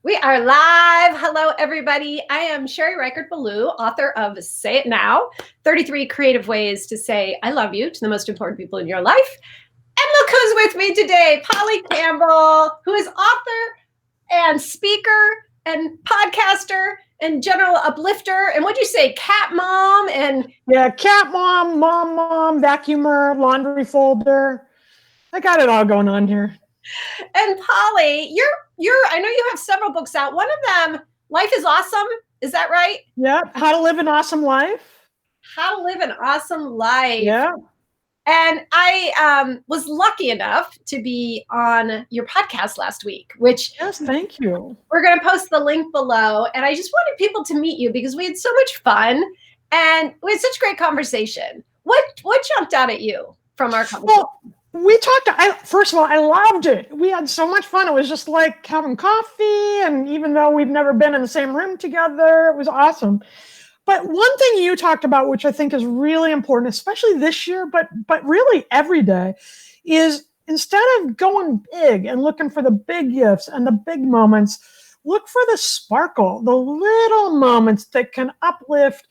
We are live. Hello, everybody. I am Sherry Reichert-Ballou, author of Say It Now, 33 Creative Ways to Say I Love You to the Most Important People in Your Life. And look who's with me today, Polly Campbell, who is author and speaker and podcaster and general uplifter. And what'd you say, cat mom? And yeah, cat mom, mom, vacuumer, laundry folder. I got it all going on here. And Polly, I know you have several books out. One of them, Life is Awesome. Is that right? Yeah. How to Live an Awesome Life. How to Live an Awesome Life. Yeah. And I was lucky enough to be on your podcast last week, which yes, thank you. We're going to post the link below. And I just wanted people to meet you because we had so much fun and we had such great conversation. What jumped out at you from our conversation? Well, we talked, first of all, I loved it. We had so much fun. It was just like having coffee. And even though we've never been in the same room together, it was awesome. But one thing you talked about, which I think is really important, especially this year, but really every day, is instead of going big and looking for the big gifts and the big moments, look for the sparkle, the little moments that can uplift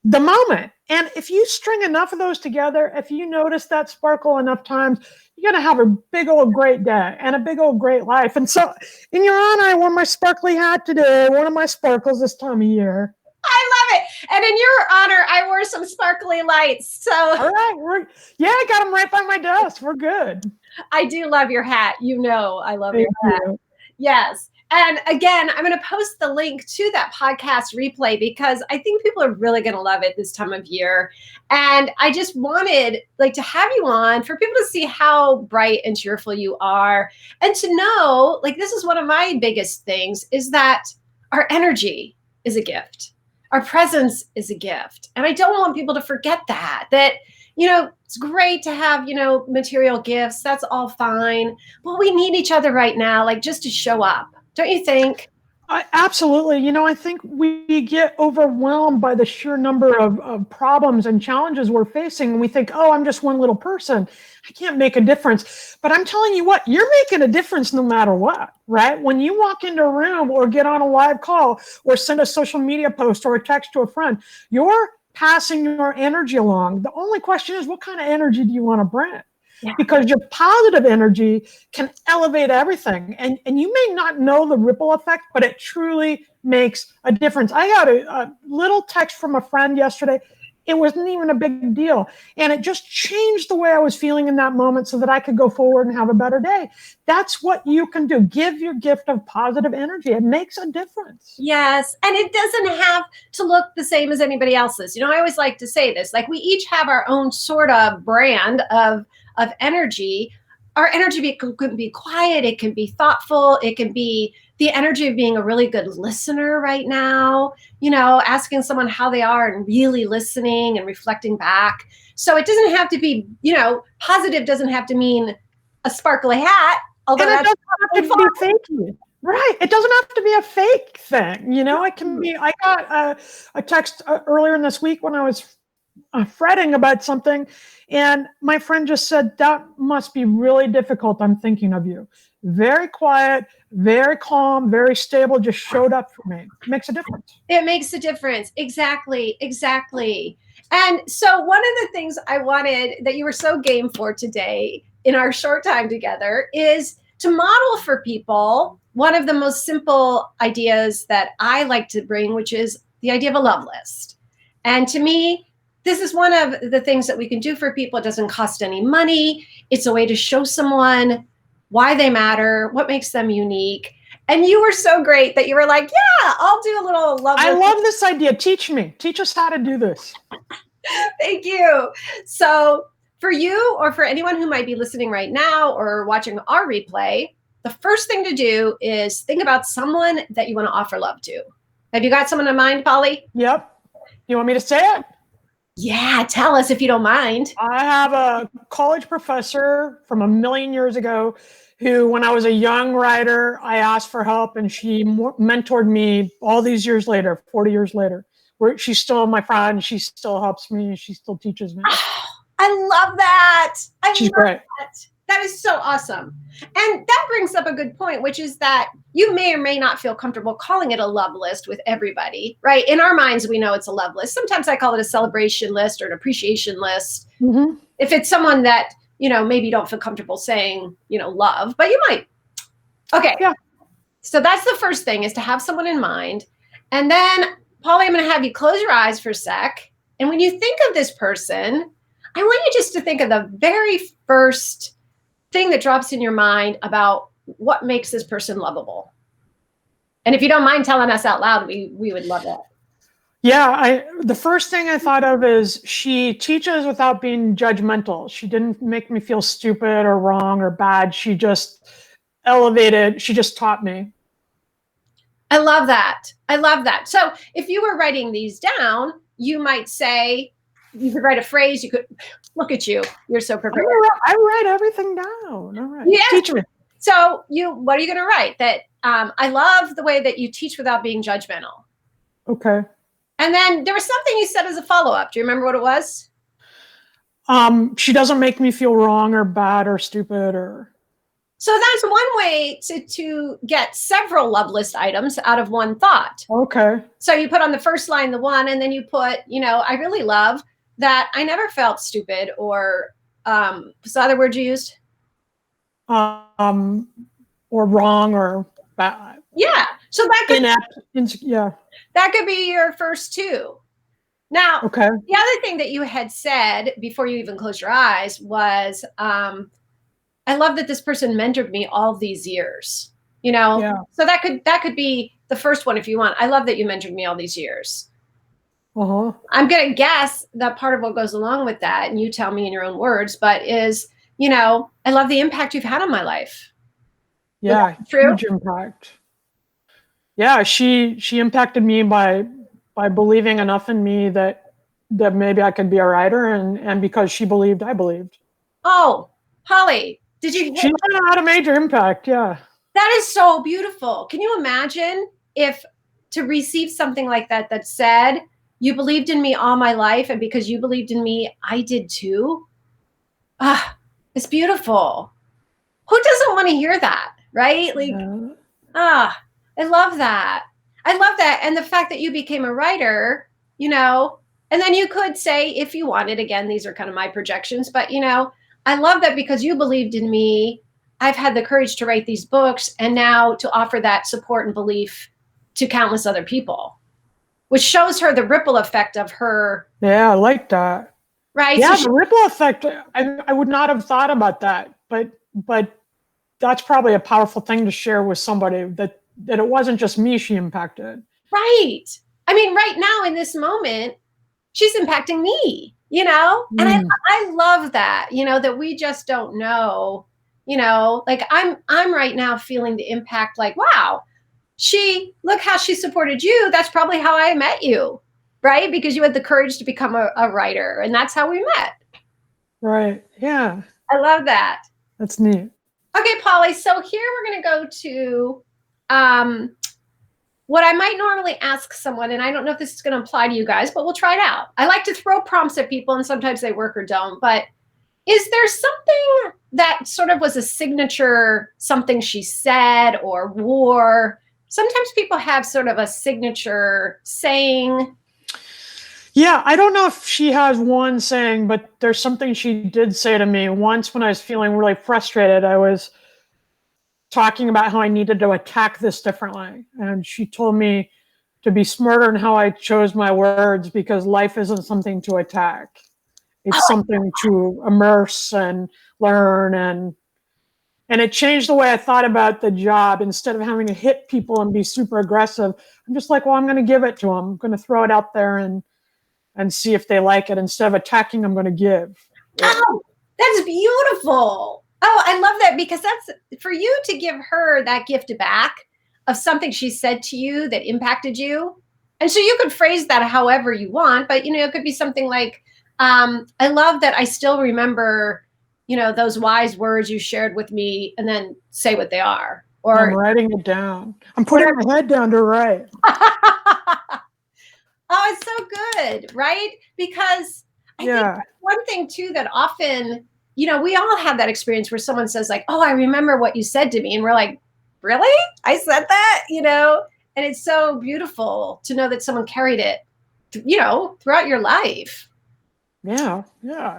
the moment. And if you string enough of those together, if you notice that sparkle enough times, you're going to have a big old great day and a big old great life. And so in your honor, I wore my sparkly hat today, one of my sparkles this time of year. I love it. And in your honor, I wore some sparkly lights. So all right, I got them right by my desk. We're good. I do love your hat. You know, I love your hat. Yes. And again, I'm going to post the link to that podcast replay because I think people are really going to love it this time of year. And I just wanted to have you on for people to see how bright and cheerful you are and to know, this is one of my biggest things is that our energy is a gift. Our presence is a gift. And I don't want people to forget that, it's great to have, material gifts. That's all fine. But we need each other right now, just to show up. Don't you think? Absolutely. I think we get overwhelmed by the sheer number of problems and challenges we're facing. And we think, oh, I'm just one little person. I can't make a difference. But I'm telling you what, you're making a difference no matter what, right? When you walk into a room or get on a live call or send a social media post or a text to a friend, you're passing your energy along. The only question is, what kind of energy do you want to bring? Yeah. Because your positive energy can elevate everything. And you may not know the ripple effect, but it truly makes a difference. I got a little text from a friend yesterday. It wasn't even a big deal. And it just changed the way I was feeling in that moment so that I could go forward and have a better day. That's what you can do. Give your gift of positive energy. It makes a difference. Yes. And it doesn't have to look the same as anybody else's. I always like to say this, we each have our own sort of brand of energy. Our energy can be quiet. It can be thoughtful. It can be the energy of being a really good listener right now, asking someone how they are and really listening and reflecting back. So it doesn't have to be, positive doesn't have to mean a sparkly hat. Although and it doesn't have to be fake. Right. It doesn't have to be a fake thing. It can be, I got a text earlier in this week when I was fretting about something. And my friend just said, that must be really difficult. I'm thinking of you. Very quiet, very calm, very stable, just showed up for me. It makes a difference. It makes a difference. Exactly. And so one of the things I wanted that you were so game for today in our short time together is to model for people one of the most simple ideas that I like to bring, which is the idea of a love list. And to me, this is one of the things that we can do for people. It doesn't cost any money. It's a way to show someone why they matter, what makes them unique. And you were so great that you were like, yeah, I'll do a little love list. I love this idea. Teach me. Teach us how to do this. Thank you. So for you or for anyone who might be listening right now or watching our replay, the first thing to do is think about someone that you want to offer love to. Have you got someone in mind, Polly? Yep. You want me to say it? Yeah, tell us if you don't mind. I have a college professor from a million years ago who, when I was a young writer, I asked for help and she mentored me all these years later, 40 years later. She's still my friend. She still helps me. She still teaches me. Oh, I love that. She's great. That. That is so awesome. And that brings up a good point, which is that you may or may not feel comfortable calling it a love list with everybody, right? In our minds, we know it's a love list. Sometimes I call it a celebration list or an appreciation list. Mm-hmm. If it's someone that, maybe you don't feel comfortable saying, love, but you might. Okay. Yeah. So that's the first thing, is to have someone in mind. And then, Polly, I'm going to have you close your eyes for a sec. And when you think of this person, I want you just to think of the very first thing that drops in your mind about what makes this person lovable. And if you don't mind telling us out loud, we would love it. Yeah, the first thing I thought of is she teaches without being judgmental. She didn't make me feel stupid or wrong or bad. She just elevated, she just taught me. I love that. I love that. So if you were writing these down, you might say, you could write a phrase, you could, look at you, you're so prepared. I write everything down. All right. Yeah. Teach me. So what are you going to write? That I love the way that you teach without being judgmental. Okay. And then there was something you said as a follow-up. Do you remember what it was? She doesn't make me feel wrong or bad or stupid or. So that's one way to get several love list items out of one thought. Okay. So you put on the first line the one, and then you put, I really love that I never felt stupid, or what's the other word you used? Or wrong or bad. Yeah. So that could that could be your first two. Now, okay. The other thing that you had said before you even closed your eyes was, I love that this person mentored me all these years. Yeah. So that could be the first one if you want. I love that you mentored me all these years. Uh-huh. I'm going to guess that part of what goes along with that, and you tell me in your own words, but is, I love the impact you've had on my life. Yeah, huge impact. Yeah, she impacted me by believing enough in me that maybe I could be a writer, and because she believed, I believed. Oh, Polly, did you? She had a major impact. Yeah. That is so beautiful. Can you imagine if to receive something like that said, you believed in me all my life, and because you believed in me, I did too? It's beautiful. Who doesn't want to hear that, right? I love that. I love that. And the fact that you became a writer, and then you could say, if you wanted, again, these are kind of my projections, but I love that because you believed in me, I've had the courage to write these books, and now to offer that support and belief to countless other people, which shows her the ripple effect of her. Yeah, I like that. Right? Yeah, the ripple effect, I would not have thought about that, but that's probably a powerful thing to share with somebody, that it wasn't just me she impacted. Right. I mean, right now in this moment, she's impacting me, and I love that, that we just don't know, like I'm right now feeling the impact, like, wow, look how she supported you. That's probably how I met you, right? Because you had the courage to become a writer, and that's how we met. Right. Yeah. I love that. That's neat. Okay, Polly. So here we're going to go to what I might normally ask someone, and I don't know if this is going to apply to you guys, but we'll try it out. I like to throw prompts at people, and sometimes they work or don't, but is there something that sort of was a signature, something she said or wore? Sometimes people have sort of a signature saying. Yeah, I don't know if she has one saying, but there's something she did say to me once when I was feeling really frustrated. I was talking about how I needed to attack this differently. And she told me to be smarter in how I chose my words, because life isn't something to attack. It's something to immerse and learn. And it changed the way I thought about the job. Instead of having to hit people and be super aggressive, I'm just like, well, I'm going to give it to them. I'm going to throw it out there and see if they like it. Instead of attacking, I'm going to give. Oh, that's beautiful. Oh, I love that, because that's for you to give her that gift back of something she said to you that impacted you. And so you could phrase that however you want, but it could be something like, I love that I still remember, those wise words you shared with me, and then say what they are. Or I'm writing it down. I'm putting my head down to write. Oh, it's so good, right? Because I think one thing too that often we all have that experience where someone says like, oh, I remember what you said to me. And we're like, really? I said that, and it's so beautiful to know that someone carried it, throughout your life. Yeah. Yeah.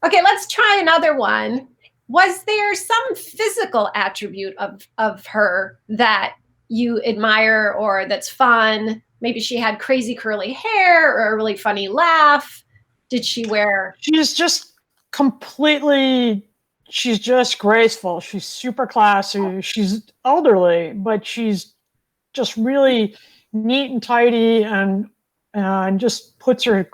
Okay, let's try another one. Was there some physical attribute of her that you admire or that's fun? Maybe she had crazy curly hair or a really funny laugh. Did she wear? She's just graceful. She's super classy. She's elderly, but she's just really neat and tidy and just puts her,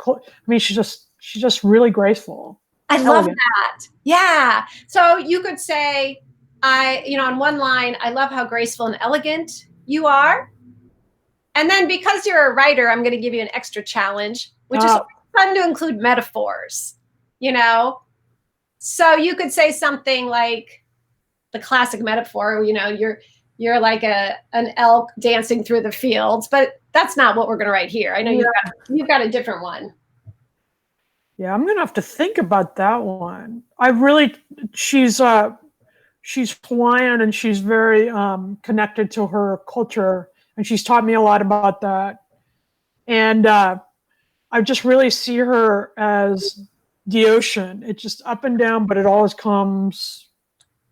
she's just really graceful. I love that. Yeah. So you could say, on one line, I love how graceful and elegant you are. And then because you're a writer, I'm going to give you an extra challenge, which is fun to include metaphors, So you could say something like the classic metaphor, you're like an elk dancing through the fields, but that's not what we're going to write here. I know you've got a different one. Yeah, I'm going to have to think about that one. She's Hawaiian and she's very connected to her culture, and she's taught me a lot about that. And I just really see her as the ocean. It's just up and down, but it always comes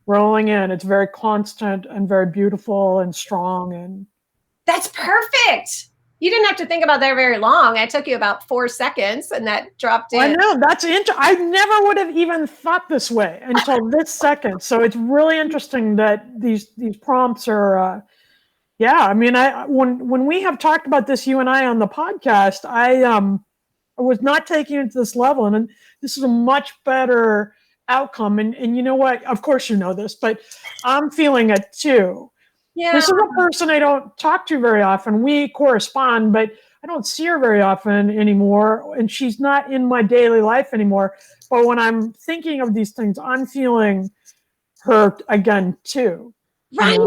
rolling in. It's very constant and very beautiful and strong. And that's perfect. You didn't have to think about that very long. It took you about 4 seconds, and that dropped in. I know, that's I never would have even thought this way until this second. So it's really interesting that these prompts are. When we have talked about this, you and I on the podcast, I was not taking it to this level, and this is a much better outcome. And you know what? Of course you know this, but I'm feeling it too. Yeah. This is a person I don't talk to very often. We correspond, but I don't see her very often anymore, and she's not in my daily life anymore. But when I'm thinking of these things, I'm feeling her again too. Right.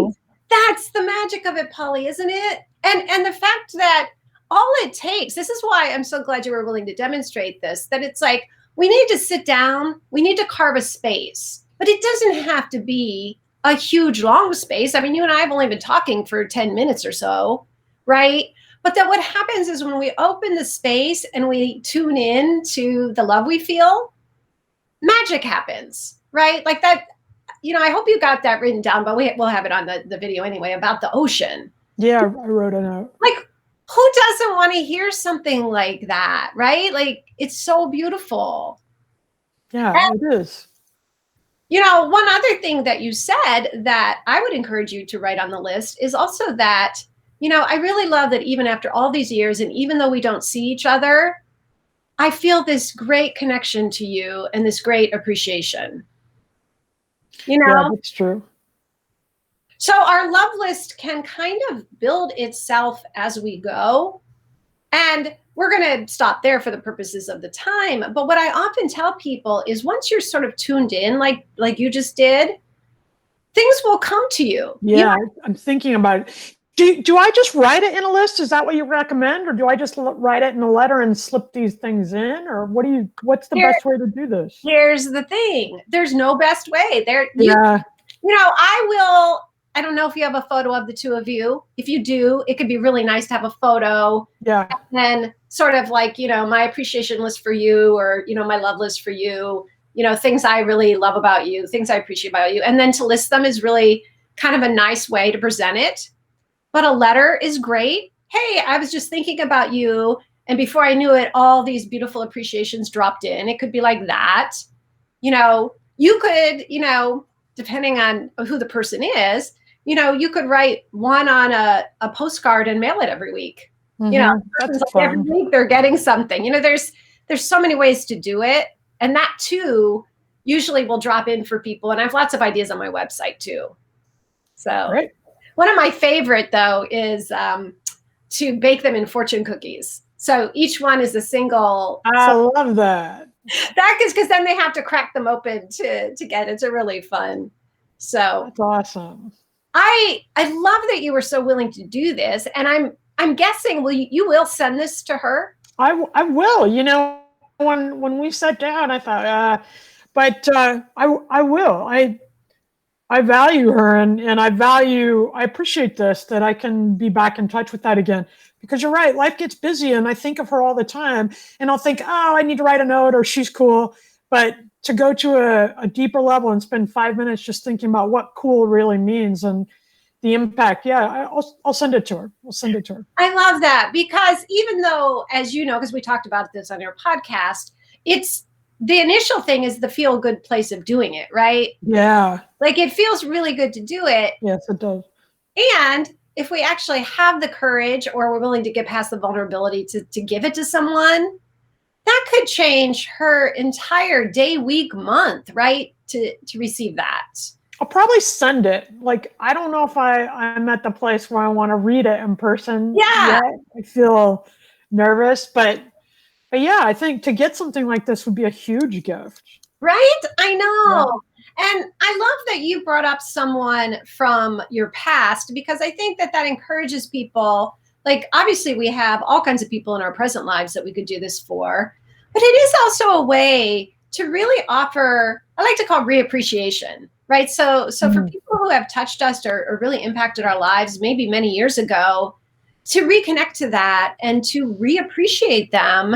That's the magic of it, Polly, isn't it? And the fact that all it takes, this is why I'm so glad you were willing to demonstrate this, that it's like, we need to sit down, we need to carve a space, but it doesn't have to be a huge long space. I mean, you and I have only been talking for 10 minutes or so, right? But then what happens is when we open the space and we tune in to the love we feel, magic happens, right? Like that, I hope you got that written down, but we'll have it on the video anyway, about the ocean. Yeah, I wrote it out. Like, who doesn't want to hear something like that, right? Like, it's so beautiful. Yeah, it is. One other thing that you said that I would encourage you to write on the list is also that, I really love that even after all these years, and even though we don't see each other, I feel this great connection to you and this great appreciation. Yeah, that's true. So our love list can kind of build itself as we go. And we're going to stop there for the purposes of the time. But what I often tell people is once you're sort of tuned in, like you just did, things will come to you. Yeah, I'm thinking about it. Do I just write it in a list? Is that what you recommend? Or do I just write it in a letter and slip these things in? Or what's the best way to do this? Here's the thing. There's no best way. I don't know if you have a photo of the two of you. If you do, it could be really nice to have a photo. Yeah. And then sort of like, my appreciation list for you, or, my love list for you, things I really love about you, things I appreciate about you. And then to list them is really kind of a nice way to present it. But a letter is great. Hey, I was just thinking about you, and before I knew it, all these beautiful appreciations dropped in. It could be like that. You could, depending on who the person is, you could write one on a postcard and mail it every week. That's fun. Every week they're getting something. There's so many ways to do it. And that too usually will drop in for people. And I have lots of ideas on my website too. So Great. One of my favorite though is to bake them in fortune cookies. So each one is a single. I love that. That is because then they have to crack them open to get it. It's really fun. So that's awesome. I love that you were so willing to do this, and I'm guessing you will send this to her. I will. When we sat down, I thought But I will. I value her, and I appreciate this, that I can be back in touch with that again. Because you're right, life gets busy, and I think of her all the time, and I'll think, oh, I need to write a note, or she's cool. But to go to a deeper level and spend 5 minutes just thinking about what cool really means and the impact, yeah, I'll send it to her. I'll send it to her. I love that, because even though, as you know, because we talked about this on your podcast, it's the initial thing is the feel good place of doing it, right? Yeah. Like it feels really good to do it. Yes, it does. And if we actually have the courage, or we're willing to get past the vulnerability to give it to someone, that could change her entire day, week, month, right? To receive that. I'll probably send it. Like, I don't know if I'm at the place where I want to read it in person. Yeah. Yet. I feel nervous, but yeah, I think to get something like this would be a huge gift. Right? I know. Yeah. And I love that you brought up someone from your past, because I think that encourages people. Like, obviously we have all kinds of people in our present lives that we could do this for, but it is also a way to really offer, I like to call reappreciation, right? So for people who have touched us or really impacted our lives, maybe many years ago, to reconnect to that and to reappreciate them,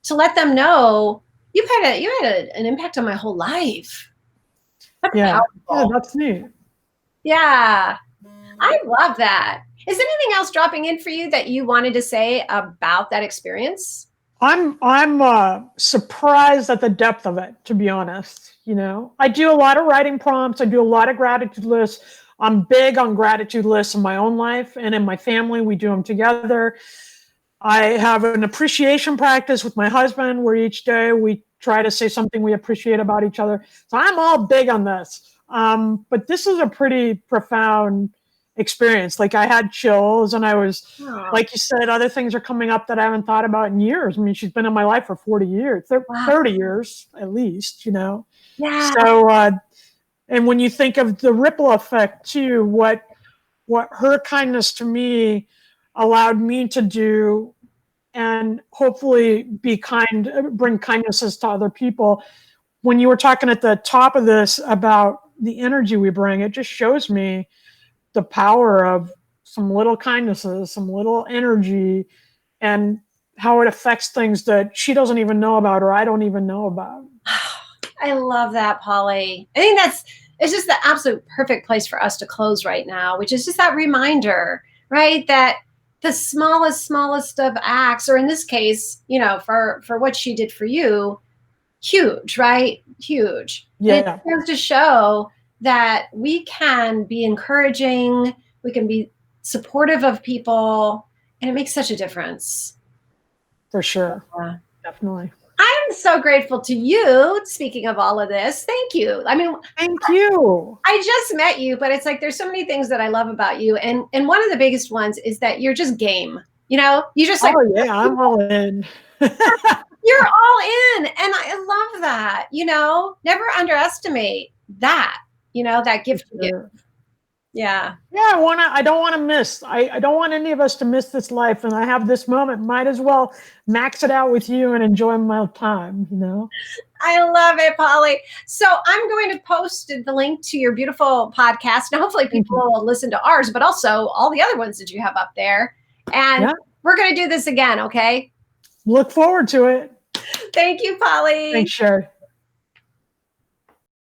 to let them know you had an impact on my whole life. That's powerful. Yeah, that's neat. Yeah, I love that. Is anything else dropping in for you that you wanted to say about that experience? I'm surprised at the depth of it, to be honest. You know, I do a lot of writing prompts. I do a lot of gratitude lists. I'm big on gratitude lists in my own life and in my family. We do them together. I have an appreciation practice with my husband where each day we try to say something we appreciate about each other. So I'm all big on this. But this is a pretty profound experience. Like, I had chills, and I was, like you said, other things are coming up that I haven't thought about in years. I mean, she's been in my life for 40 years, 30 years at least, you know? Yeah. So, and when you think of the ripple effect too, what her kindness to me allowed me to do, and hopefully bring kindnesses to other people. When you were talking at the top of this about the energy we bring, it just shows me the power of some little kindnesses, some little energy, and how it affects things that she doesn't even know about, or I don't even know about. I love that, Polly. I think it's just the absolute perfect place for us to close right now, which is just that reminder, right? That the smallest of acts, or in this case, you know, for what she did for you, huge, right? Huge. Yeah. And it serves to show that we can be encouraging, we can be supportive of people, and it makes such a difference. For sure. Yeah. Definitely. I'm so grateful to you. Speaking of all of this, thank you. I mean, thank you. I just met you, but it's like there's so many things that I love about you, and one of the biggest ones is that you're just game. You know, you just like, oh yeah, I'm all in. You're all in, and I love that. You know, never underestimate that. You know, that gift you give. Yeah. Yeah, I don't want to miss. I don't want any of us to miss this life. And I have this moment. Might as well max it out with you and enjoy my time, you know? I love it, Polly. So I'm going to post the link to your beautiful podcast. And hopefully people will listen to ours, but also all the other ones that you have up there. And we're going to do this again, okay? Look forward to it. Thank you, Polly. Thanks, Sherry.